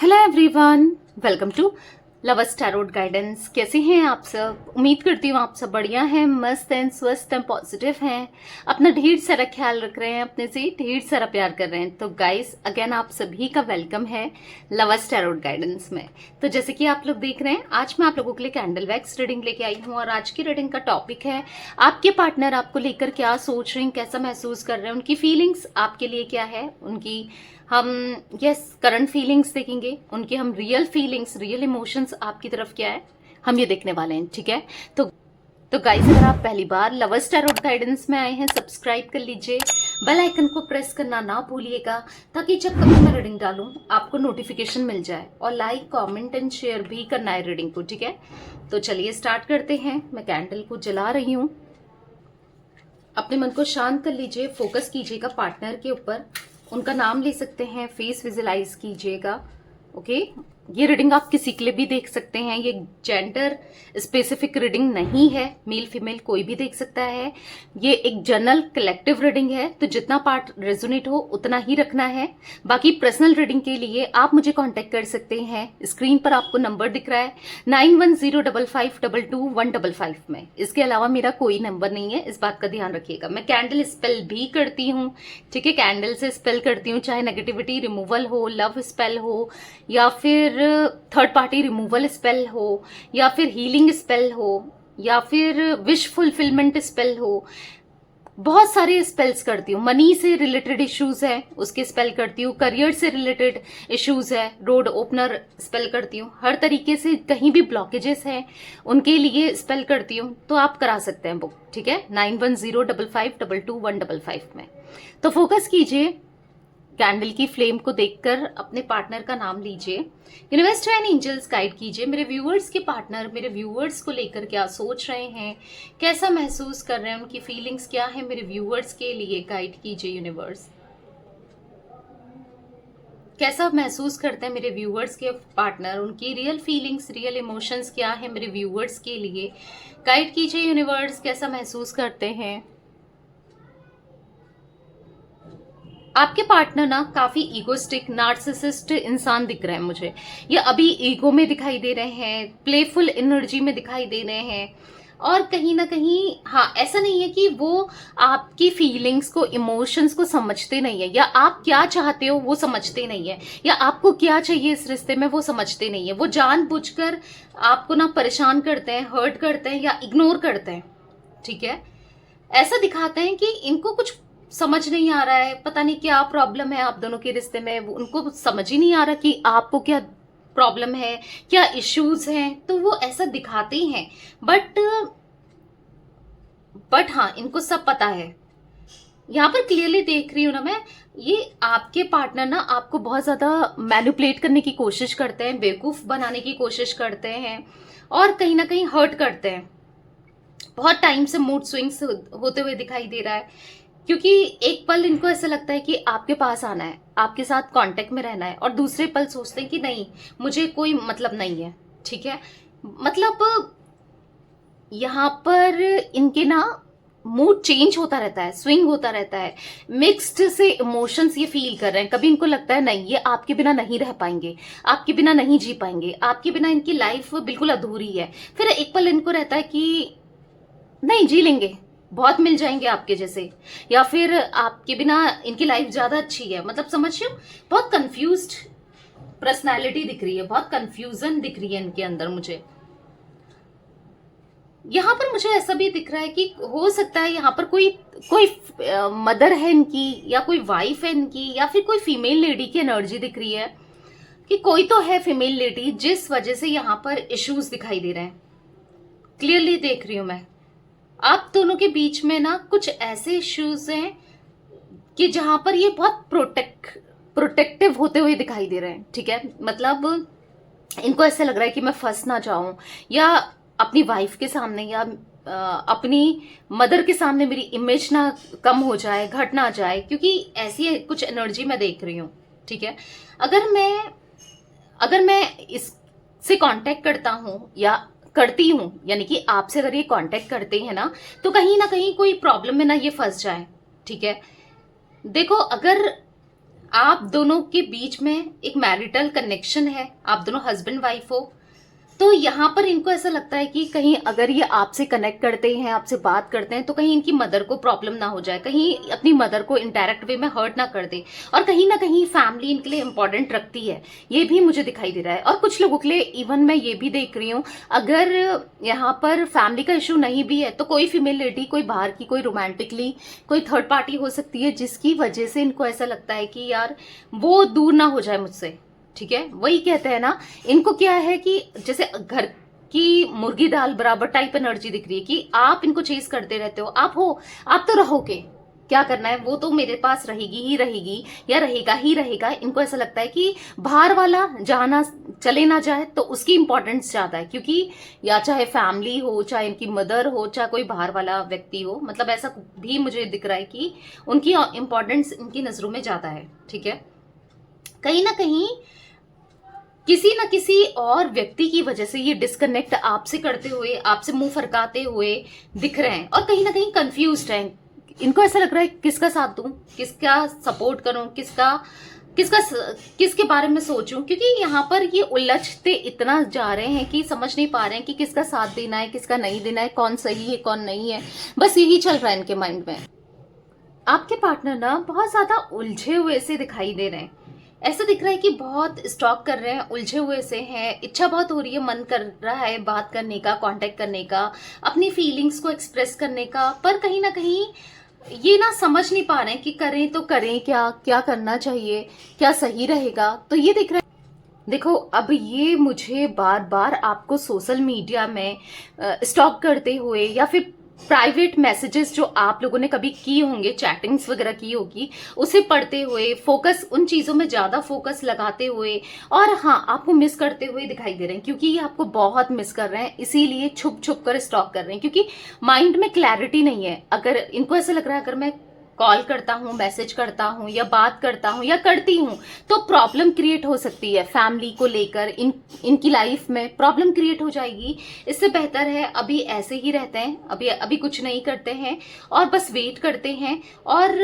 Hello everyone, welcome to lovers tarot guidance. कैसे हैं आप सब? उम्मीद करती हूँ आप सब बढ़िया हैं, मस्त हैं, स्वस्थ हैं, पॉजिटिव हैं, अपना ढेर सारा ख्याल रख रहे हैं, अपने से ढेर सारा प्यार कर रहे हैं। तो गाइस अगेन आप सभी का वेलकम है लवर्स टैरोट गाइडेंस में। तो जैसे कि आप लोग देख रहे हैं, आज मैं आप लोगों के लिए कैंडल वैक्स रीडिंग लेके आई हूँ और आज की रीडिंग का टॉपिक है आपके पार्टनर आपको लेकर क्या सोच रहे हैं, कैसा महसूस कर रहे हैं, उनकी फीलिंग्स आपके लिए क्या है, उनकी हम करंट फीलिंग्स देखेंगे, उनके हम रियल फीलिंग्स, रियल इमोशंस आपकी तरफ क्या है, हम ये देखने वाले हैं। ठीक है, तो गाइस अगर आप पहली बार लवर्स टैरोट गाइडेंस में आए हैं, सब्सक्राइब कर लीजिए, बेल आइकन को प्रेस करना ना भूलिएगा ताकि जब कभी मैं रीडिंग डालूं आपको नोटिफिकेशन मिल जाए, और लाइक कमेंट एंड शेयर भी करना है रीडिंग को। ठीक है, तो चलिए स्टार्ट करते हैं। मैं कैंडल को जला रही हूँ। अपने मन को शांत कर लीजिए, फोकस कीजिएगा पार्टनर के ऊपर, उनका नाम ले सकते हैं, फेस विजुलाइज कीजिएगा। ओके, ये रीडिंग आप किसी के लिए भी देख सकते हैं, ये जेंडर स्पेसिफिक रीडिंग नहीं है, मेल फीमेल कोई भी देख सकता है। ये एक जनरल कलेक्टिव रीडिंग है, तो जितना पार्ट रेजोनेट हो उतना ही रखना है। बाकी पर्सनल रीडिंग के लिए आप मुझे कांटेक्ट कर सकते हैं, स्क्रीन पर आपको नंबर दिख रहा है 9105522155 में। इसके अलावा मेरा कोई नंबर नहीं है, इस बात का ध्यान रखिएगा। मैं कैंडल स्पेल भी करती हूँ, ठीक है, कैंडल से स्पेल करती हूँ, चाहे नेगेटिविटी रिमूवल हो, लव स्पेल हो, या फिर थर्ड पार्टी रिमूवल स्पेल हो, या फिर हीलिंग स्पेल हो, या फिर विश फुलफिलमेंट स्पेल हो। बहुत सारे स्पेल्स करती हूँ। मनी से रिलेटेड इश्यूज है उसके स्पेल करती हूँ, करियर से रिलेटेड इश्यूज है, रोड ओपनर स्पेल करती हूँ, हर तरीके से कहीं भी ब्लॉकेजेस हैं उनके लिए स्पेल करती हूँ। तो आप करा सकते हैं बुक, ठीक है, 9105522155 में। तो फोकस कीजिए, कैंडल की फ्लेम को देखकर अपने पार्टनर का नाम लीजिए। यूनिवर्स एंड एंजल्स गाइड कीजिए मेरे व्यूअर्स के पार्टनर मेरे व्यूअर्स को लेकर क्या सोच रहे हैं, कैसा महसूस कर रहे हैं, उनकी फीलिंग्स क्या है मेरे व्यूअर्स के लिए। गाइड कीजिए यूनिवर्स, कैसा महसूस करते हैं मेरे व्यूअर्स के पार्टनर, उनकी रियल फीलिंग्स, रियल इमोशंस क्या है मेरे व्यूअर्स के लिए। गाइड कीजिए यूनिवर्स, कैसा महसूस करते हैं। आपके पार्टनर ना काफी ईगोस्टिक नार्सिसिस्ट इंसान दिख रहे हैं मुझे। ये अभी ईगो में दिखाई दे रहे हैं, प्लेफुल एनर्जी में दिखाई दे रहे हैं, और कहीं ना कहीं हाँ, ऐसा नहीं है कि वो आपकी फीलिंग्स को, इमोशंस को समझते नहीं है, या आप क्या चाहते हो वो समझते नहीं है, या आपको क्या चाहिए इस रिश्ते में वो समझते नहीं है। वो जानबूझकर आपको ना परेशान करते हैं, हर्ट करते हैं, या इग्नोर करते हैं। ठीक है, ऐसा दिखाते हैं कि इनको कुछ समझ नहीं आ रहा है, पता नहीं क्या प्रॉब्लम है आप दोनों के रिश्ते में, उनको समझ ही नहीं आ रहा कि आपको क्या प्रॉब्लम है, क्या इश्यूज हैं, तो वो ऐसा दिखाते ही हैं। बट हाँ, इनको सब पता है। यहाँ पर क्लियरली देख रही हूं ना मैं, ये आपके पार्टनर ना आपको बहुत ज्यादा मैनिपुलेट करने की कोशिश करते हैं, बेवकूफ बनाने की कोशिश करते हैं, और कहीं ना कहीं हर्ट करते हैं। बहुत टाइम से मूड स्विंग्स होते हुए दिखाई दे रहा है, क्योंकि एक पल इनको ऐसा लगता है कि आपके पास आना है, आपके साथ कांटेक्ट में रहना है, और दूसरे पल सोचते हैं कि नहीं, मुझे कोई मतलब नहीं है। ठीक है, मतलब यहाँ पर इनके ना मूड चेंज होता रहता है, स्विंग होता रहता है, मिक्स्ड से इमोशंस ये फील कर रहे हैं। कभी इनको लगता है नहीं, ये आपके बिना नहीं रह पाएंगे, आपके बिना नहीं जी पाएंगे, आपके बिना इनकी लाइफ बिल्कुल अधूरी है। फिर एक पल इनको रहता है कि नहीं, जी लेंगे, बहुत मिल जाएंगे आपके जैसे, या फिर आपके बिना इनकी लाइफ ज्यादा अच्छी है। मतलब समझ रहे हो, बहुत कंफ्यूज्ड पर्सनालिटी दिख रही है, बहुत कंफ्यूजन दिख रही है इनके अंदर मुझे। यहाँ पर मुझे ऐसा भी दिख रहा है कि हो सकता है यहाँ पर कोई कोई मदर है इनकी, या कोई वाइफ है इनकी, या फिर कोई फीमेल लेडी की एनर्जी दिख रही है कि कोई तो है फीमेल लेडी जिस वजह से यहाँ पर इश्यूज दिखाई दे रहे हैं। क्लियरली देख रही हूं मैं, आप दोनों के बीच में ना कुछ ऐसे इश्यूज हैं कि जहां पर ये बहुत प्रोटेक्टिव होते हुए दिखाई दे रहे हैं। ठीक है, मतलब इनको ऐसा लग रहा है कि मैं फंस ना जाऊं, या अपनी वाइफ के सामने, या अपनी मदर के सामने मेरी इमेज ना कम हो जाए, घट ना जाए, क्योंकि ऐसी कुछ एनर्जी मैं देख रही हूँ। ठीक है, अगर मैं इससे कांटेक्ट करता हूं या करती हूं, यानी कि आपसे अगर ये कांटेक्ट करते हैं ना कहीं कोई प्रॉब्लम में ना ये फंस जाए। ठीक है, देखो, अगर आप दोनों के बीच में एक मैरिटल कनेक्शन है, आप दोनों हस्बैंड वाइफ हो। तो यहाँ पर इनको ऐसा लगता है कि कहीं अगर ये आपसे कनेक्ट करते हैं, आपसे बात करते हैं, तो कहीं इनकी मदर को प्रॉब्लम ना हो जाए, कहीं अपनी मदर को इनडायरेक्ट वे में हर्ट ना कर दे, और कहीं ना कहीं फैमिली इनके लिए इंपॉर्टेंट रखती है, ये भी मुझे दिखाई दे रहा है। और कुछ लोगों के लिए इवन मैं ये भी देख रही हूँ, अगर यहाँ पर फैमिली का इशू नहीं भी है तो कोई फीमेल लेडी, कोई बाहर की, कोई रोमांटिकली कोई थर्ड पार्टी हो सकती है, जिसकी वजह से इनको ऐसा लगता है कि यार वो दूर ना हो जाए मुझसे। ठीक है, वही कहते हैं ना, इनको क्या है कि जैसे घर की मुर्गी दाल बराबर टाइप एनर्जी दिख रही है कि आप इनको चेस करते रहते हो, आप हो, आप तो रहोगे, क्या करना है, वो तो मेरे पास रहेगी ही रहेगी या रहेगा ही रहेगा। इनको ऐसा लगता है कि बाहर वाला जहां ना चले ना जाए तो उसकी इंपॉर्टेंस ज्यादा है, क्योंकि या चाहे फैमिली हो, चाहे इनकी मदर हो, चाहे कोई बाहर वाला व्यक्ति हो, मतलब ऐसा भी मुझे दिख रहा है कि उनकी इंपॉर्टेंस इनकी नजरों में ज्यादा है। ठीक है, कहीं ना कहीं किसी न किसी और व्यक्ति की वजह से ये डिस्कनेक्ट आपसे करते हुए, आपसे मुंह फरकाते हुए दिख रहे हैं, और कहीं ना कहीं कंफ्यूज्ड हैं। इनको ऐसा लग रहा है किसका साथ दूं, किसका सपोर्ट करूं, किसके बारे में सोचूं, क्योंकि यहाँ पर ये उलझते इतना जा रहे हैं कि समझ नहीं पा रहे हैं कि किसका साथ देना है, किसका नहीं देना है, कौन सही है कौन नहीं है, बस यही चल रहा है इनके माइंड में। आपके पार्टनर ना बहुत ज्यादा उलझे हुए से दिखाई दे रहे हैं, ऐसा दिख रहा है कि बहुत स्टॉक कर रहे हैं, उलझे हुए से हैं, इच्छा बहुत हो रही है, मन कर रहा है बात करने का, कांटेक्ट करने का, अपनी फीलिंग्स को एक्सप्रेस करने का, पर कहीं ना कहीं ये ना समझ नहीं पा रहे हैं कि करें तो करें क्या, क्या करना चाहिए, क्या सही रहेगा। तो ये दिख रहा है, देखो अब ये मुझे बार बार आपको सोशल मीडिया में स्टॉक करते हुए या फिर प्राइवेट मैसेजेस जो आप लोगों ने कभी की होंगे, चैटिंग्स वगैरह की होगी, उसे पढ़ते हुए, फोकस उन चीजों में ज्यादा फोकस लगाते हुए, और हाँ आपको मिस करते हुए दिखाई दे रहे हैं, क्योंकि ये आपको बहुत मिस कर रहे हैं, इसीलिए छुप छुप कर स्टॉक कर रहे हैं, क्योंकि माइंड में क्लैरिटी नहीं है। अगर इनको ऐसा लग रहा है अगर मैं कॉल करता हूं, मैसेज करता हूं या बात करता हूं या करती हूं तो प्रॉब्लम क्रिएट हो सकती है, फैमिली को लेकर इनकी लाइफ में प्रॉब्लम क्रिएट हो जाएगी। इससे बेहतर है अभी ऐसे ही रहते हैं, अभी कुछ नहीं करते हैं और बस वेट करते हैं और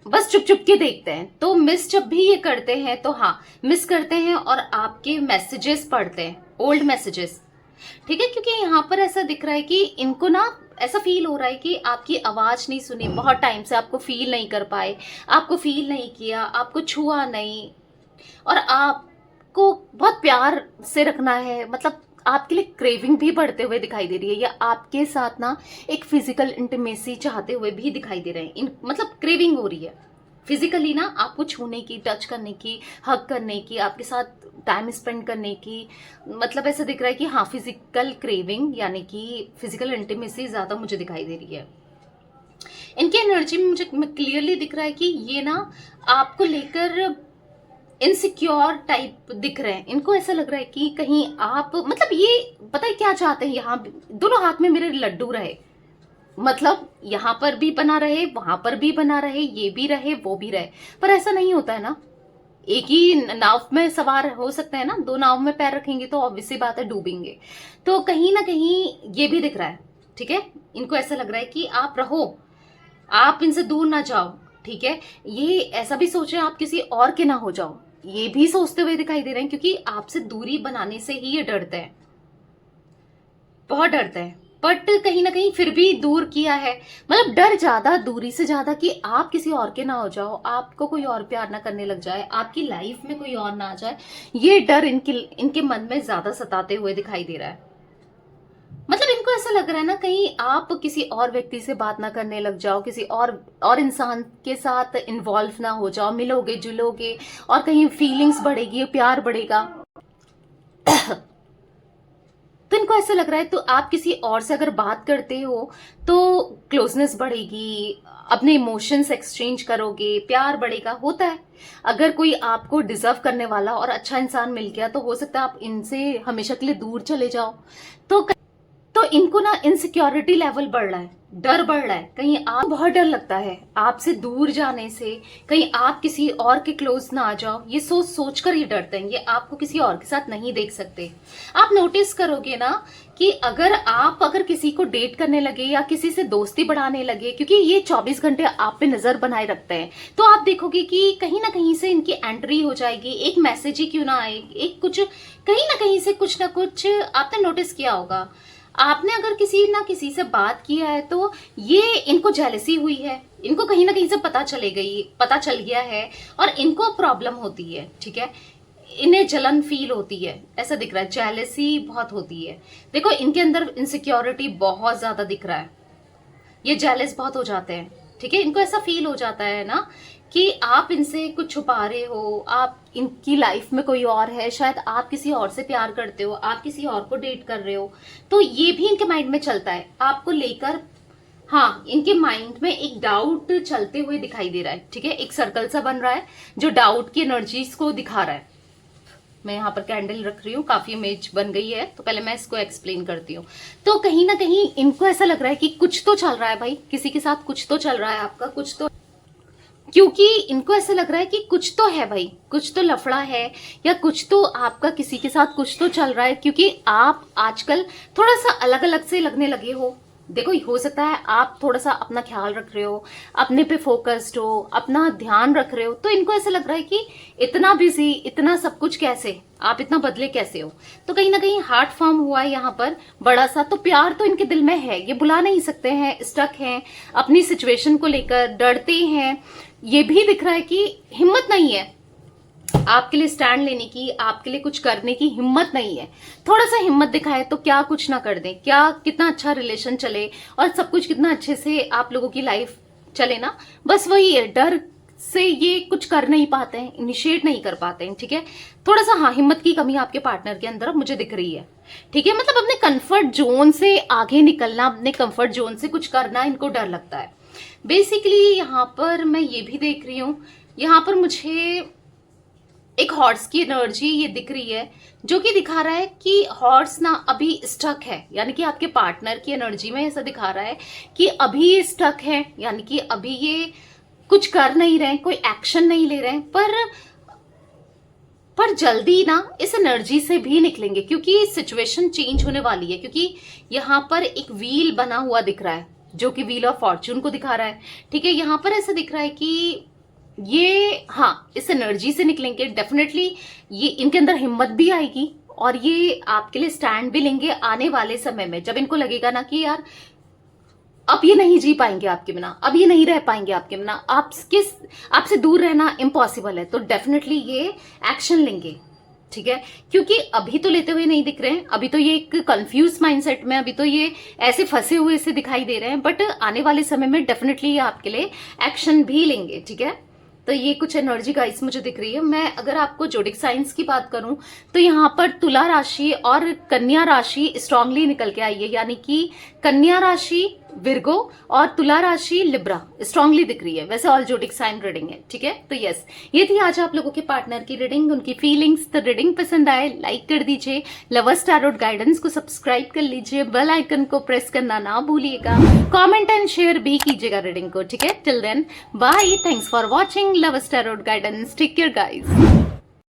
बस चुप चुप के देखते हैं। तो मिस जब भी ये करते हैं तो हाँ मिस करते हैं और आपके मैसेजेस पढ़ते हैं, ओल्ड मैसेजेस। ठीक है, क्योंकि यहाँ पर ऐसा दिख रहा है कि इनको ना ऐसा फील हो रहा है कि आपकी आवाज नहीं सुनी, बहुत टाइम से आपको फील नहीं कर पाए, आपको फील नहीं किया, आपको छुआ नहीं, और आपको बहुत प्यार से रखना है, मतलब आपके लिए क्रेविंग भी बढ़ते हुए दिखाई दे रही है, या आपके साथ ना एक फिजिकल इंटीमेसी चाहते हुए भी दिखाई दे रहे हैं। मतलब क्रेविंग हो रही है फिजिकली ना, आपको छूने की, टच करने की, हग करने की, आपके साथ टाइम स्पेंड करने की, मतलब ऐसा दिख रहा है कि हाँ फिजिकल क्रेविंग यानी कि फिजिकल इंटीमेसी ज्यादा मुझे दिखाई दे रही है। इनकी एनर्जी में मुझे क्लियरली दिख रहा है कि ये ना आपको लेकर इनसिक्योर टाइप दिख रहे हैं। इनको ऐसा लग रहा है कि कहीं आप, मतलब ये पता है क्या चाहते हैं, यहाँ दोनों हाथ में मेरे लड्डू रहे, मतलब यहाँ पर भी बना रहे, वहां पर भी बना रहे, ये भी रहे, वो भी रहे, पर ऐसा नहीं होता है ना। एक ही नाव में सवार हो सकते हैं ना, दो नाव में पैर रखेंगे तो ऑब्वियसली बात है डूबेंगे। तो कहीं ना कहीं ये भी दिख रहा है। ठीक है, इनको ऐसा लग रहा है कि आप रहो, आप इनसे दूर ना जाओ। ठीक है, ये ऐसा भी सोच रहे हैं आप किसी और के ना हो जाओ, ये भी सोचते हुए दिखाई दे रहे हैं, क्योंकि आपसे दूरी बनाने से ही ये डरते हैं, बहुत डरते हैं, बट कहीं ना कहीं फिर भी दूर किया है। मतलब डर ज्यादा दूरी से ज्यादा कि आप किसी और के ना हो जाओ, आपको कोई और प्यार ना करने लग जाए, आपकी लाइफ में कोई और ना आ जाए, ये डर इनके मन में ज्यादा सताते हुए दिखाई दे रहा है। मतलब इनको ऐसा लग रहा है ना कहीं आप किसी और व्यक्ति से बात ना करने लग जाओ, किसी और इंसान के साथ इन्वॉल्व ना हो जाओ, मिलोगे जुलोगे और कहीं फीलिंग्स बढ़ेगी, प्यार बढ़ेगा। तो इनको ऐसा लग रहा है तो आप किसी और से अगर बात करते हो तो क्लोजनेस बढ़ेगी, अपने इमोशंस एक्सचेंज करोगे, प्यार बढ़ेगा। होता है अगर कोई आपको डिजर्व करने वाला और अच्छा इंसान मिल गया तो हो सकता है आप इनसे हमेशा के लिए दूर चले जाओ। तो इनको ना इनसिक्योरिटी लेवल बढ़ रहा है, डर बढ़ रहा है, कहीं आप बहुत डर लगता है आपसे दूर जाने से, कहीं आप किसी और के क्लोज ना आ जाओ, ये सोच सोच कर ये डरते हैं, ये आपको किसी और के साथ नहीं देख सकते। आप नोटिस करोगे ना कि अगर किसी को डेट करने लगे या किसी से दोस्ती बढ़ाने लगे, क्योंकि ये 24 घंटे आप पे नजर बनाए रखते हैं, तो आप देखोगे कि कहीं ना कहीं से इनकी एंट्री हो जाएगी, एक मैसेज ही क्यों ना आए, एक कुछ कहीं ना कहीं से कुछ ना कुछ आपने नोटिस किया होगा। आपने अगर किसी ना किसी से बात किया है तो ये इनको जेलसी हुई है, इनको कहीं ना कहीं से पता चल गया है और इनको प्रॉब्लम होती है, ठीक है, इन्हें जलन फील होती है, ऐसा दिख रहा है, जेलसी बहुत होती है। देखो इनके अंदर इनसिक्योरिटी बहुत ज्यादा दिख रहा है, ये जेलस बहुत हो जाते हैं, ठीक है, इनको ऐसा फील हो जाता है ना कि आप इनसे कुछ छुपा रहे हो, आप इनकी लाइफ में कोई और है, शायद आप किसी और से प्यार करते हो, आप किसी और को डेट कर रहे हो, तो ये भी इनके माइंड में चलता है आपको लेकर। हाँ, इनके माइंड में एक डाउट चलते हुए दिखाई दे रहा है, ठीक है, एक सर्कल सा बन रहा है जो डाउट की एनर्जीज को दिखा रहा है। मैं यहाँ पर कैंडल रख रही हूँ, काफी इमेज बन गई है, तो पहले मैं इसको एक्सप्लेन करती हूँ। तो कहीं ना कहीं इनको ऐसा लग रहा है कि कुछ तो चल रहा है भाई, किसी के साथ कुछ तो चल रहा है आपका, कुछ तो, क्योंकि इनको ऐसा लग रहा है कि कुछ तो है भाई, कुछ तो लफड़ा है या कुछ तो आपका किसी के साथ कुछ तो चल रहा है, क्योंकि आप आजकल थोड़ा सा अलग अलग से लगने लगे हो। देखो हो सकता है आप थोड़ा सा अपना ख्याल रख रहे हो, अपने पे फोकस्ड हो, अपना ध्यान रख रहे हो, तो इनको ऐसा लग रहा है कि इतना बिजी, इतना सब कुछ कैसे, आप इतना बदले कैसे हो। तो कहीं ना कहीं हार्ट फॉर्म हुआ है यहाँ पर बड़ा सा, तो प्यार तो इनके दिल में है, ये बुला नहीं सकते हैं, स्टक हैं अपनी सिचुएशन को लेकर, डरते हैं। ये भी दिख रहा है कि हिम्मत नहीं है आपके लिए स्टैंड लेने की, आपके लिए कुछ करने की हिम्मत नहीं है। थोड़ा सा हिम्मत दिखाए तो क्या कुछ ना कर दें, क्या कितना अच्छा रिलेशन चले और सब कुछ कितना अच्छे से आप लोगों की लाइफ चले ना, बस वही है, डर से ये कुछ कर नहीं पाते हैं, इनिशिएट नहीं कर पाते हैं, ठीक है। थोड़ा सा हाँ, हिम्मत की कमी आपके पार्टनर के अंदर मुझे दिख रही है, ठीक है, मतलब अपने कंफर्ट जोन से आगे निकलना, अपने कंफर्ट जोन से कुछ करना इनको डर लगता है बेसिकली। यहाँ पर मैं ये भी देख रही हूँ, यहाँ पर मुझे एक हॉर्स की एनर्जी ये दिख रही है, जो कि दिखा रहा है कि हॉर्स ना अभी स्टक है, यानी कि आपके पार्टनर की एनर्जी में ऐसा दिखा रहा है कि अभी ये स्टक है, यानी कि अभी ये कुछ कर नहीं रहे, कोई एक्शन नहीं ले रहे, पर जल्दी ना इस एनर्जी से भी निकलेंगे, क्योंकि सिचुएशन चेंज होने वाली है। क्योंकि यहाँ पर एक व्हील बना हुआ दिख रहा है जो कि व्हील ऑफ फॉर्च्यून को दिखा रहा है, ठीक है। यहाँ पर ऐसा दिख रहा है कि ये हाँ, इस एनर्जी से निकलेंगे डेफिनेटली, ये इनके अंदर हिम्मत भी आएगी और ये आपके लिए स्टैंड भी लेंगे आने वाले समय में, जब इनको लगेगा ना कि यार अब ये नहीं जी पाएंगे आपके बिना, अब ये नहीं रह पाएंगे आपके बिना, आपसे दूर रहना इम्पॉसिबल है, तो डेफिनेटली ये एक्शन लेंगे, ठीक है। क्योंकि अभी तो लेते हुए नहीं दिख रहे हैं, अभी तो ये एक कंफ्यूज माइंडसेट में, अभी तो ये ऐसे फंसे हुए से दिखाई दे रहे हैं, बट आने वाले समय में डेफिनेटली ये आपके लिए एक्शन भी लेंगे, ठीक है। तो ये कुछ एनर्जी गाइस मुझे दिख रही है। मैं अगर आपको जोडिक साइंस की बात करूं तो यहाँ पर तुला राशि और कन्या राशि स्ट्रांगली निकल के आई है, यानी कि कन्या राशि विर्गो और तुला राशि लिब्रा स्ट्रांगली दिख रही है। वैसे ऑल जोडिक साइन रीडिंग है, ठीक है। तो यस, ये थी आज आप लोगों के पार्टनर की रीडिंग, उनकी फीलिंग्स। तो रीडिंग पसंद आए लाइक कर दीजिए, लवर्स टैरोट गाइडेंस को सब्सक्राइब कर लीजिए, बेल आइकन को प्रेस करना ना भूलिएगा, कमेंट एंड शेयर भी कीजिएगा रीडिंग को, ठीक है। Till then bye, thanks for watching lovers tarot guidance, take care guys.